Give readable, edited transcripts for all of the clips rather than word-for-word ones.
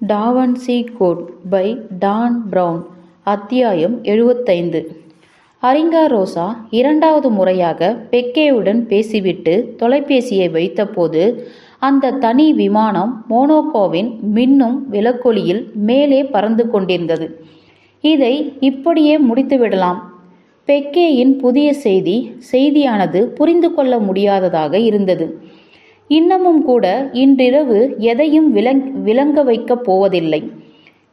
டா Vinci Code by Dan Brown. அத்தியாயம் 75. அரிங்காரோசா இரண்டாவது முறையாக பெக்கேவுடன் பேசிவிட்டு தொலைபேசியை வைத்தபோது அந்த தனி விமானம் மோனோகோவின் மின்னும் விளக்கொளியில் மேலே பறந்து கொண்டிருந்தது. இதை இப்படியே முடித்துவிடலாம். பெக்கேயின் புதிய செய்தியானது புரிந்து கொள்ள முடியாததாக இருந்தது. இன்னமும் கூட இன்றிரவு எதையும் விளங்க வைக்கப் போவதில்லை.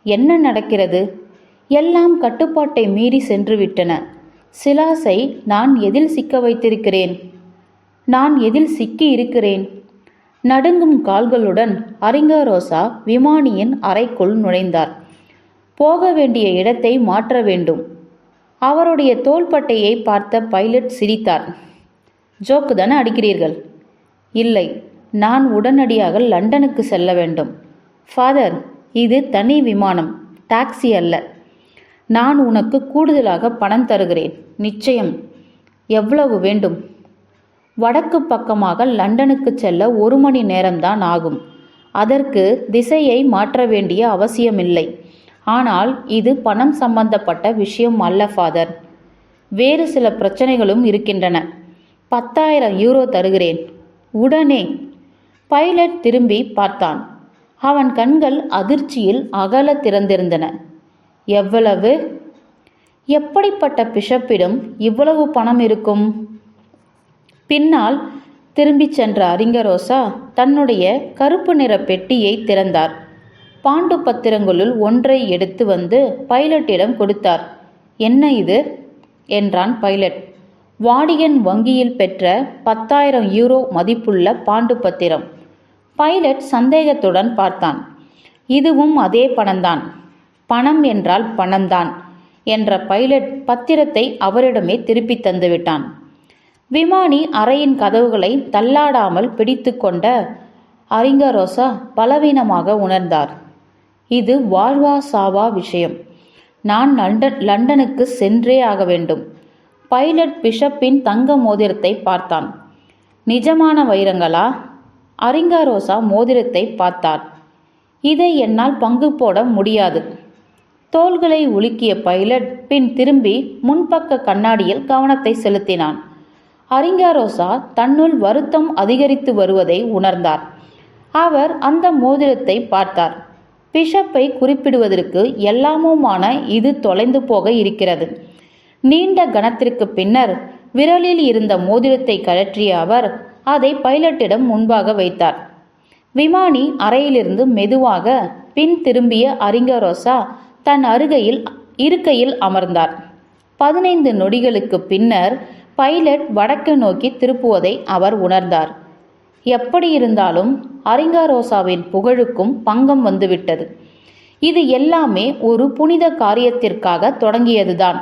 என்ன நடக்கிறது? எல்லாம் கட்டுப்பாட்டை மீறி சென்றுவிட்டன. சிலாஸை நான் எதில் சிக்க வைத்திருக்கிறேன்? நான் எதில் சிக்கி இருக்கிறேன்? நடுங்கும் கால்களுடன் அரிங்காரோசா விமானியின் அறைக்குள் நுழைந்தார். போக வேண்டிய இடத்தை மாற்ற வேண்டும். அவருடைய தோள்பட்டையை பார்த்த பைலட் சிரித்தார். ஜோக்கு தானே அடிக்கிறீர்கள்? இல்லை, நான் உடனடியாக லண்டனுக்கு செல்ல வேண்டும். ஃபாதர், இது தனி விமானம், டாக்ஸி அல்ல. நான் உனக்கு கூடுதலாக பணம் தருகிறேன். நிச்சயம். எவ்வளவு வேண்டும்? வடக்கு பக்கமாக லண்டனுக்கு செல்ல 1 மணி நேரம்தான் ஆகும். அதற்கு திசையை மாற்ற வேண்டிய அவசியமில்லை. ஆனால் இது பணம் சம்பந்தப்பட்ட விஷயம் அல்ல ஃபாதர். வேறு சில பிரச்சனைகளும் இருக்கின்றன. 10,000 யூரோ தருகிறேன். உடனே. பைலட் திரும்பி பார்த்தான். அவன் கண்கள் அதிர்ச்சியில் அகல திறந்திருந்தன. எவ்வளவு? எப்படிப்பட்ட பிஷப்பிடம் இவ்வளவு பணம் இருக்கும்? பின்னால் திரும்பிச் சென்ற அரிங்காரோசா தன்னுடைய கருப்பு நிற பெட்டியை திறந்தார். பாண்டு பத்திரங்களுள் ஒன்றை எடுத்து வந்து பைலட்டிடம் கொடுத்தார். என்ன இது? என்றான் பைலட். வாடிகன் வங்கியில் பெற்ற 10,000 யூரோ மதிப்புள்ள பாண்டு பத்திரம். பைலட் சந்தேகத்துடன் பார்த்தான். இதுவும் அதே பணம்தான். பணம் என்றால் பணம்தான் என்ற பைலட் பத்திரத்தை அவரிடமே திருப்பி தந்துவிட்டான். விமானி அறையின் கதவுகளை தள்ளாடாமல் பிடித்து கொண்ட அரிங்காரோசா பலவீனமாக உணர்ந்தார். இது வாழ்வா சாவா விஷயம். நான் லண்டனுக்கு சென்றே ஆக வேண்டும். பைலட் பிஷப்பின் தங்க மோதிரத்தை பார்த்தான். நிஜமான வைரங்களா? அரிங்காரோசா மோதிரத்தை பார்த்தார். இதை என்னால் பங்கு போட முடியாது. தோள்களை உலுக்கிய பைலட் பின் திரும்பி முன்பக்க கண்ணாடியில் கவனத்தை செலுத்தினான். அரிங்காரோசா தன்னுள் வருத்தம் அதிகரித்து வருவதை உணர்ந்தார். அவர் அந்த மோதிரத்தை பார்த்தார். பிஷப்பை குறிப்பிடுவதற்கு எல்லாமுமான இது தொலைந்து போக இருக்கிறது. நீண்ட கணத்திற்கு பின்னர் விரலில் இருந்த மோதிரத்தை கழற்றிய அவர் அதை பைலட்டிடம் முன்பாக வைத்தார். விமானி அறையிலிருந்து மெதுவாக பின் திரும்பிய அரிங்காரோசா தன் இருக்கையில் அமர்ந்தார். 15 நொடிகளுக்கு பின்னர் பைலட் வடக்கு நோக்கி திருப்புவதை அவர் உணர்ந்தார். எப்படி இருந்தாலும் அரிங்காரோசாவின் புகழுக்கும் பங்கம் வந்துவிட்டது. இது எல்லாமே ஒரு புனித காரியத்திற்காக தொடங்கியதுதான்.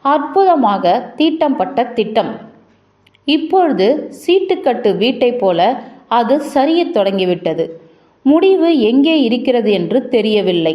அற்புதமாக தீட்டப்பட்ட திட்டம். இப்பொழுது சீட்டுக்கட்டு வீட்டை போல அது சரியத் தொடங்கிவிட்டது. முடிவு எங்கே இருக்கிறது என்று தெரியவில்லை.